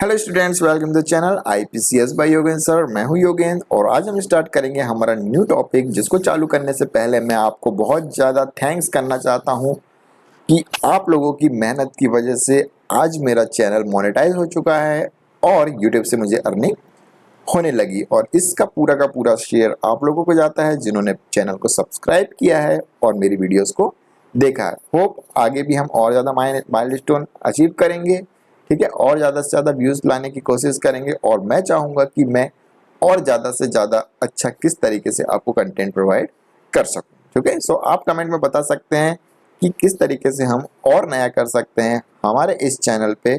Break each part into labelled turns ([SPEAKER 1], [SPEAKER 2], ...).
[SPEAKER 1] Hello students, welcome to the channel IPCS by Yogendra sir. मैं हूं योगेंद्र और आज हम स्टार्ट करेंगे हमारा न्यू टॉपिक, जिसको चालू करने से पहले मैं आपको बहुत ज़्यादा थैंक्स करना चाहता हूं कि आप लोगों की मेहनत की वजह से आज मेरा चैनल मोनेटाइज हो चुका है और यूट्यूब से मुझे अर्निंग होने लगी। और इसका पूरा का पूरा शेयर आप लोगों को जाता है जिन्होंने चैनल को सब्सक्राइब किया है और मेरी वीडियोज़ को देखा है। होप आगे भी हम और ज़्यादा माइलस्टोन अचीव करेंगे, ठीक है, और ज़्यादा से ज़्यादा व्यूज़ लाने की कोशिश करेंगे। और मैं चाहूँगा कि मैं और ज़्यादा से ज़्यादा अच्छा किस तरीके से आपको कंटेंट प्रोवाइड कर सकूँ, ठीक है। सो आप कमेंट में बता सकते हैं कि किस तरीके से हम और नया कर सकते हैं हमारे इस चैनल पे,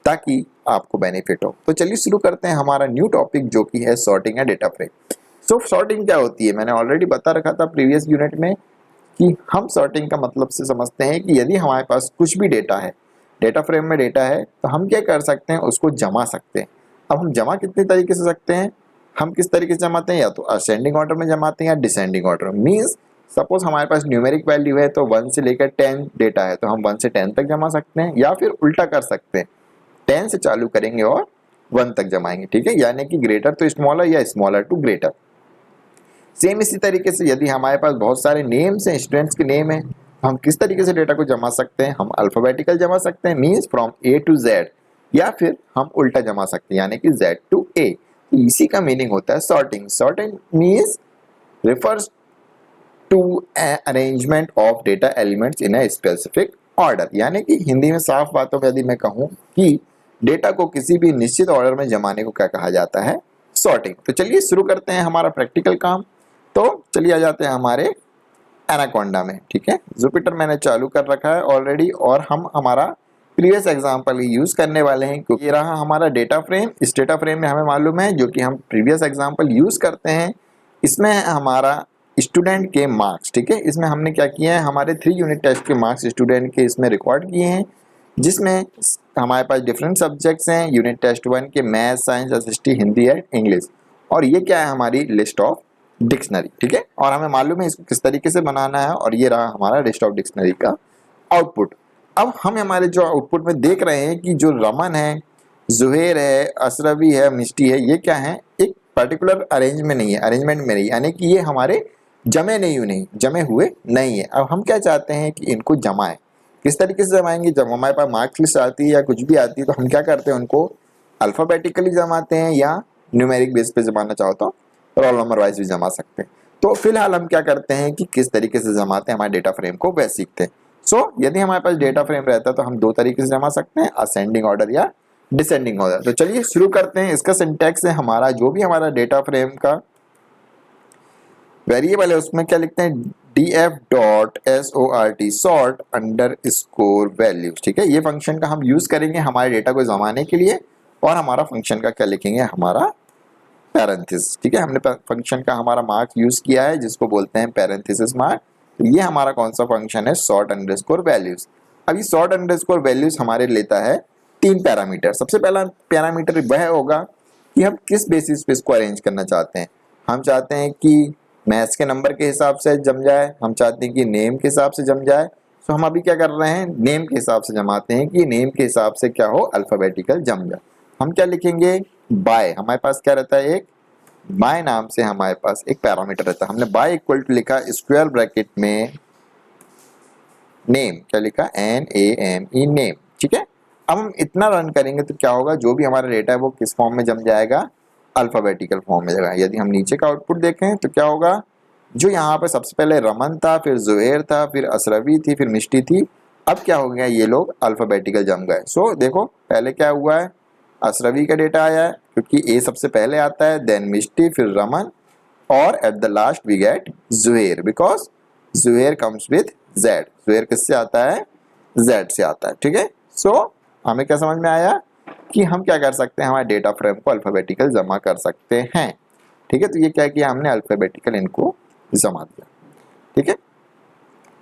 [SPEAKER 1] ताकि आपको बेनिफिट हो। तो चलिए शुरू करते हैं हमारा न्यू टॉपिक, जो कि है सॉर्टिंग या डेटा फ्रेम। सो सॉर्टिंग क्या होती है, मैंने ऑलरेडी बता रखा था प्रीवियस यूनिट में कि हम सॉर्टिंग का मतलब से समझते हैं कि यदि हमारे पास कुछ भी डेटा है, डेटा फ्रेम में डेटा है, तो हम क्या कर सकते हैं, उसको जमा सकते हैं। अब हम जमा कितने तरीके से सकते हैं, हम किस तरीके से जमाते हैं, या तो असेंडिंग ऑर्डर में जमाते हैं या डिसेंडिंग ऑर्डर में। मीन्स सपोज हमारे पास न्यूमेरिक वैल्यू है तो 1 से लेकर 10 डेटा है, तो हम 1 से 10 तक जमा सकते हैं, या फिर उल्टा कर सकते हैं, 10 से चालू करेंगे और 1 तक जमाएंगे, ठीक है। यानी कि ग्रेटर तो स्मॉलर या स्मॉलर टू ग्रेटर। सेम इसी तरीके से यदि हमारे पास बहुत सारे नेम्स हैं, स्टूडेंट्स के नेम हैं, हम किस तरीके से डेटा को जमा सकते हैं, हम अल्फाबेटिकल जमा सकते हैं, means from A to Z, या फिर हम उल्टा जमा सकते हैं, यानी कि जेड टू ए। तो इसी का मीनिंग होता है sorting. Sorting means refers to arrangement of data elements in a specific order. यानी कि हिंदी में साफ बातों में यदि मैं कहूँ कि डेटा को किसी भी निश्चित ऑर्डर में जमाने को क्या कहा जाता है, सॉर्टिंग। तो चलिए शुरू करते हैं हमारा प्रैक्टिकल काम। तो चलिए आ जाते हैं हमारे एनाकोंडा में, ठीक है। जुपिटर मैंने चालू कर रखा है ऑलरेडी, और हम हमारा प्रीवियस एग्जांपल ही यूज करने वाले हैं, क्योंकि ये रहा हमारा डेटा फ्रेम। इस डेटा फ्रेम में हमें मालूम है, जो कि हम प्रीवियस एग्जांपल यूज करते हैं, इसमें है हमारा स्टूडेंट के मार्क्स, ठीक है। इसमें हमने क्या किया है, हमारे 3 यूनिट टेस्ट के मार्क्स स्टूडेंट के इसमें रिकॉर्ड किए हैं, जिसमें हमारे पास डिफरेंट सब्जेक्ट्स हैं। यूनिट टेस्ट 1 के math, science, SST, Hindi and English. और ये क्या है, हमारी लिस्ट ऑफ डिक्शनरी, ठीक है। और हमें मालूम है इसको किस तरीके से बनाना है, और ये रहा हमारा लिस्ट ऑफ डिक्शनरी का आउटपुट। अब हम हमारे जो आउटपुट में देख रहे हैं कि जो रमन है, जुहेर है, अशरवी है, मिष्टी है, ये क्या है, एक पर्टिकुलर अरेंजमेंट में नहीं है, अरेंजमेंट में नहीं, यानी कि ये हमारे जमे हुए नहीं है। अब हम क्या चाहते हैं कि इनको जमाएं। किस तरीके से जमाएंगे, जब हमारे पास मार्क्स लिस्ट आती है या कुछ भी आती है, तो हम क्या करते हैं, उनको अल्फाबेटिकली जमाते हैं, या न्यूमेरिक बेस पे जमाना चाहो तो रोल नंबर वाइज भी जमा सकते हैं। तो फिलहाल हम क्या करते हैं कि किस तरीके से जमाते हैं हमारे डेटा फ्रेम को, वह सीखते हैं। सो यदि हमारे पास डेटा फ्रेम रहता है तो हम 2 तरीके से जमा सकते हैं, असेंडिंग ऑर्डर या डिसेंडिंग ऑर्डर। तो चलिए शुरू करते हैं। इसका सिंटैक्स है, हमारा जो भी हमारा डेटा फ्रेम का वेरिएबल है उसमें क्या लिखते हैं, df.sort sort under score values, ठीक है। ये फंक्शन का हम यूज करेंगे हमारे डेटा को जमाने के लिए। और हमारा फंक्शन का क्या लिखेंगे, हमारा पैरेंथेसिस, ठीक है। हमने फंक्शन का हमारा मार्क यूज किया है, जिसको बोलते हैं पैरेंथेसिस मार्क। तो ये हमारा कौन सा फंक्शन है, सॉर्ट अंडरस्कोर वैल्यूज। अभी सॉर्ट अंडरस्कोर वैल्यूज हमारे लेता है 3 पैरामीटर। सबसे पहला पैरामीटर वह होगा कि हम किस बेसिस पे इसको अरेंज करना चाहते हैं। हम चाहते हैं कि मैथ्स के नंबर के हिसाब से जम जाए, हम चाहते हैं कि नेम के हिसाब से जम जाए। तो हम अभी क्या कर रहे हैं, नेम के हिसाब से जमाते हैं कि नेम के हिसाब से क्या हो, अल्फाबेटिकल जम जाए। हम क्या लिखेंगे, बाय, हमारे पास क्या रहता है, एक बाय नाम से हमारे पास एक पैरामीटर रहता है। हमने बाय इक्वल टू लिखा स्क्वायर ब्रैकेट में नेम, क्या लिखा, NAME नेम, ठीक है। अब हम इतना रन करेंगे तो क्या होगा, जो भी हमारा डेटा है वो किस फॉर्म में जम जाएगा, अल्फाबेटिकल फॉर्म में जाएगा। यदि हम नीचे का आउटपुट देखें तो क्या होगा, जो यहाँ पे सबसे पहले रमन था, फिर जुहेर था, फिर अशरवी थी, फिर मिष्टी थी, अब क्या हो गया, ये लोग अल्फाबेटिकल जम गए। सो देखो पहले क्या हुआ है, अशरवी का डेटा आया है, क्योंकि ए सबसे पहले आता है, देन मिष्टी, फिर रमन, और at the last we get Zuher, because Zuher comes with Z. Zuher किससे आता है, जेड से आता है, ठीक है। सो हमें क्या समझ में आया कि हम क्या कर सकते हैं, हमारे डेटा फ्रेम को अल्फाबेटिकल जमा कर सकते हैं, ठीक है। तो ये क्या किया हमने, अल्फाबेटिकल इनको जमा दिया, ठीक है।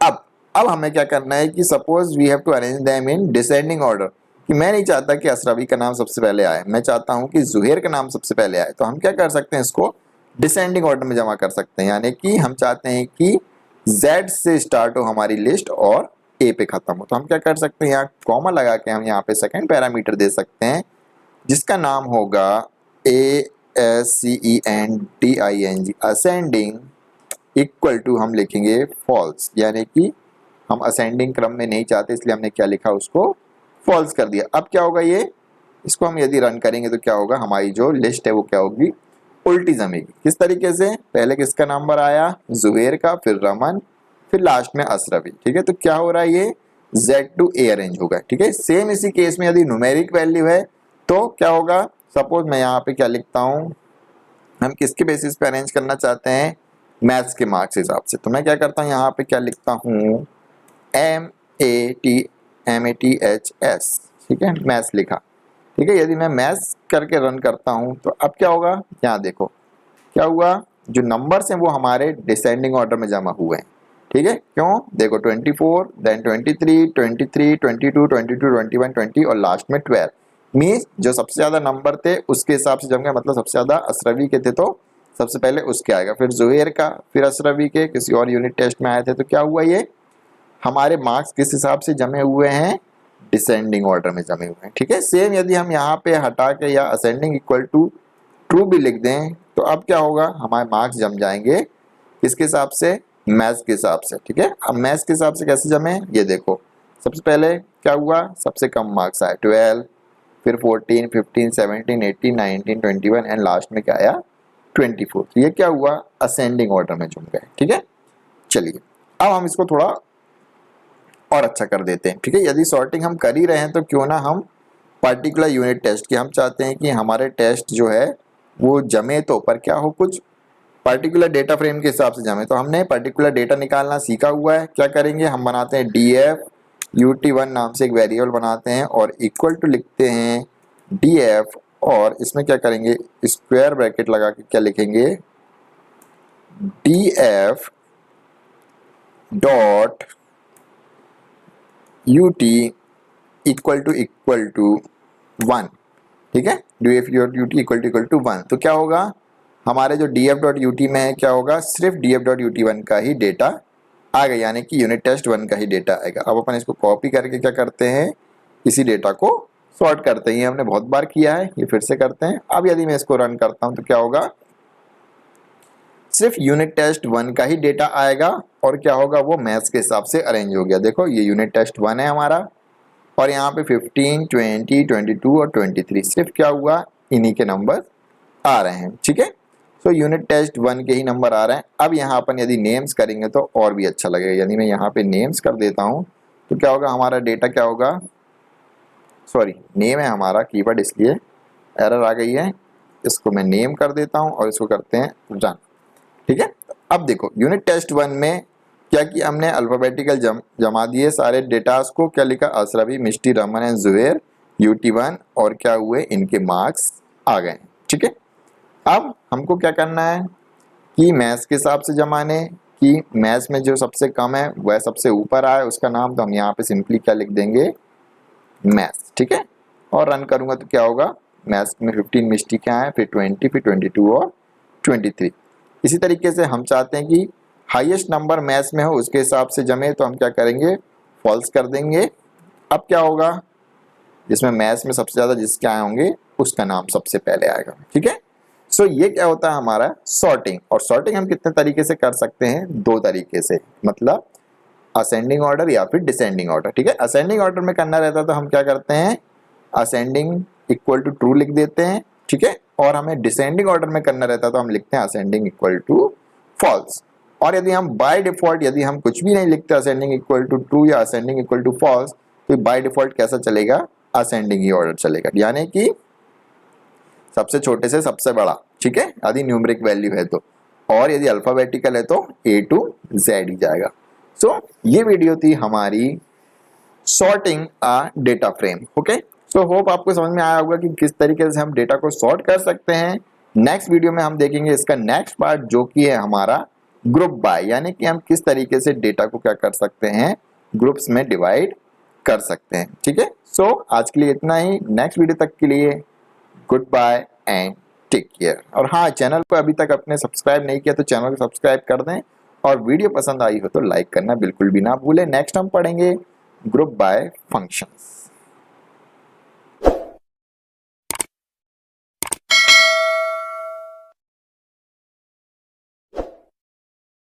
[SPEAKER 1] अब हमें क्या करना है कि suppose we have to arrange them in descending order, कि मैं नहीं चाहता कि अशरवी का नाम सबसे पहले आए, मैं चाहता हूं कि जुहेर का नाम सबसे पहले आए। तो हम क्या कर सकते हैं, इसको डिसेंडिंग ऑर्डर में जमा कर सकते हैं, यानी कि हम चाहते हैं कि जेड से स्टार्ट हो हमारी लिस्ट और ए पे खत्म हो। तो हम क्या कर सकते हैं, यहाँ कॉमा लगा के हम यहाँ पे सेकंड पैरामीटर दे सकते हैं, जिसका नाम होगा ASCENDING, असेंडिंग, इक्वल टू हम लिखेंगे फॉल्स, यानी कि हम असेंडिंग क्रम में नहीं चाहते, इसलिए हमने क्या लिखा, उसको फॉल्स कर दिया। अब क्या होगा, ये इसको हम यदि रन करेंगे तो क्या होगा, हमारी जो लिस्ट है वो क्या होगी, उल्टी जमेगी। किस तरीके से, पहले किसका नंबर आया, जुबैर का, फिर रमन, फिर लास्ट में अशरफी। ठीक है, तो क्या हो रहा है, ये Z to A अरेंज होगा। ठीक है, सेम इसी केस में यदि न्यूमेरिक वैल्यू है तो क्या होगा, सपोज मैं यहाँ पे क्या लिखता हूँ, हम किसके बेसिस पे अरेंज करना चाहते हैं, मैथ्स के मार्क्स हिसाब से। तो मैं क्या करता हूँ, यहाँ पे क्या लिखता हूँ, MATHS, ठीक है, मैथ्स लिखा। ठीक है, यदि मैं मैथ्स करके रन करता हूँ तो अब क्या होगा, यहाँ देखो क्या हुआ, जो नंबर्स हैं वो हमारे डिसेंडिंग ऑर्डर में जमा हुए हैं। ठीक है, क्यों, देखो 24, देन 23, 22, 21, 20 और लास्ट में 12। मीन्स जो सबसे ज्यादा नंबर थे उसके हिसाब से जम गया, मतलब सबसे ज्यादा अशरफी के थे तो सबसे पहले उसके आएगा, फिर जुबैर का, फिर अशरफी के, किसी और यूनिट टेस्ट में आए थे। तो क्या हुआ, ये हमारे मार्क्स किस हिसाब से जमे हुए हैं, डिसेंडिंग ऑर्डर में जमे हुए हैं। ठीक है, सेम यदि हम यहाँ पे हटा के या असेंडिंग इक्वल टू ट्रू भी लिख दें तो अब क्या होगा, हमारे मार्क्स जम जाएंगे किसके हिसाब से, मैथ्स के हिसाब से। ठीक है, अब मैथ्स के हिसाब से कैसे जमे, ये देखो, सबसे पहले क्या हुआ, सबसे कम मार्क्स आए 12, फिर 14, 15, 17, 18, 19, 21 एंड लास्ट में क्या आया, 24। तो ये क्या हुआ, असेंडिंग ऑर्डर में जुम गए। ठीक है, चलिए अब हम इसको थोड़ा और अच्छा कर देते हैं। ठीक है, यदि सॉर्टिंग हम कर ही रहे हैं तो क्यों ना हम पर्टिकुलर यूनिट टेस्ट की, हम चाहते हैं कि हमारे टेस्ट जो है वो जमे तो, पर क्या हो, कुछ पर्टिकुलर डेटा फ्रेम के हिसाब से जमे। तो हमने पर्टिकुलर डेटा निकालना सीखा हुआ है, क्या करेंगे, हम बनाते हैं DF UT1 नाम से एक वेरिएबल बनाते हैं और इक्वल टू लिखते हैं DF, और इसमें क्या करेंगे, स्क्वायर ब्रैकेट लगा के क्या लिखेंगे, DF dot UT equal to 1। ठीक है, DF dot UT equal to 1। तो क्या होगा, हमारे जो DF डॉट UT में है क्या होगा, सिर्फ DF डॉट UT1 का ही डेटा आ गया, यानी कि यूनिट टेस्ट 1 का ही डेटा आएगा। अब अपन इसको कॉपी करके क्या करते हैं, इसी डेटा को सॉर्ट करते हैं। ये हमने बहुत बार किया है, ये फिर से करते हैं। अब यदि मैं इसको रन करता हूं तो क्या होगा, सिर्फ यूनिट टेस्ट 1 का ही डेटा आएगा और क्या होगा, वो मैथ्स के हिसाब से अरेंज हो गया। देखो ये यूनिट टेस्ट 1 है हमारा, और यहाँ पे 15, 20, 22 और 23 सिर्फ क्या हुआ, इन्हीं के नंबर आ रहे हैं। ठीक है, तो यूनिट टेस्ट 1 के ही नंबर आ रहे हैं। अब यहाँ अपन यदि नेम्स करेंगे तो और भी अच्छा लगेगा। यदि मैं यहाँ पे नेम्स कर देता हूँ तो क्या होगा, हमारा डेटा क्या होगा, सॉरी नेम है हमारा कीवर्ड, इसलिए एरर आ गई है। इसको मैं नेम कर देता हूँ और इसको करते हैं रन। ठीक है, अब देखो यूनिट टेस्ट 1 में क्या किया हमने, अल्फाबेटिकल जमा दिए सारे डेटास को, क्या लिखा, अशरफी, मिष्टी, रमन एंड जुबैर UT1, और क्या हुए, इनके मार्क्स आ गए। ठीक है, अब हमको क्या करना है कि मैथ्स के हिसाब से जमाने कि मैथ्स में जो सबसे कम है वह सबसे ऊपर आए उसका नाम, तो हम यहाँ पे सिंपली क्या लिख देंगे, मैथ्स। ठीक है, और रन करूंगा तो क्या होगा, मैथ्स में 15 मिस्टी क्या है, फिर 20, फिर 22 और 23। इसी तरीके से हम चाहते हैं कि हाईएस्ट नंबर मैथ्स में हो उसके हिसाब से जमे, तो हम क्या करेंगे, फॉल्स कर देंगे। अब क्या होगा, जिसमें मैथ्स में सबसे ज्यादा जिसके आए होंगे उसका नाम सबसे पहले आएगा। ठीक है, सो ये क्या होता है हमारा सॉर्टिंग। और सॉर्टिंग हम कितने तरीके से कर सकते हैं, 2 तरीके से, मतलब असेंडिंग ऑर्डर या फिर डिसेंडिंग ऑर्डर। ठीक है, असेंडिंग ऑर्डर में करना रहता तो हम क्या करते हैं, असेंडिंग इक्वल टू ट्रू लिख देते हैं। ठीक है, और हमें डिसेंडिंग ऑर्डर में करना रहता तो हम लिखते हैं असेंडिंग इक्वल टू फॉल्स। और यदि हम बाय डिफॉल्ट यदि हम कुछ भी नहीं लिखते, असेंडिंग इक्वल टू ट्रू या असेंडिंग इक्वल टू फॉल्स, तो बाय डिफॉल्ट कैसा चलेगा, असेंडिंग ही ऑर्डर चलेगा, यानी कि सबसे छोटे से सबसे बड़ा। ठीक है, यदि न्यूमेरिक वैल्यू है तो, और यदि अल्फाबेटिकल है तो A to Z ही जाएगा। सो ये वीडियो थी हमारी sorting a data frame. Okay, so hope आपको समझ में आया होगा कि किस तरीके से हम डेटा को सॉर्ट कर सकते हैं। नेक्स्ट वीडियो में हम देखेंगे इसका नेक्स्ट पार्ट, जो कि है हमारा ग्रुप बाय, यानी कि हम किस तरीके से डेटा को क्या कर सकते हैं, ग्रुप्स में डिवाइड कर सकते हैं। ठीक है, सो आज के लिए इतना ही। नेक्स्ट वीडियो तक के लिए good bye and take care. और हाँ, चैनल को अभी तक अपने सब्सक्राइब नहीं किया तो चैनल को सब्सक्राइब कर दें, और वीडियो पसंद आई हो तो लाइक करना बिल्कुल भी ना भूलें। नेक्स्ट हम पढ़ेंगे ग्रुप बाय फंक्शंस।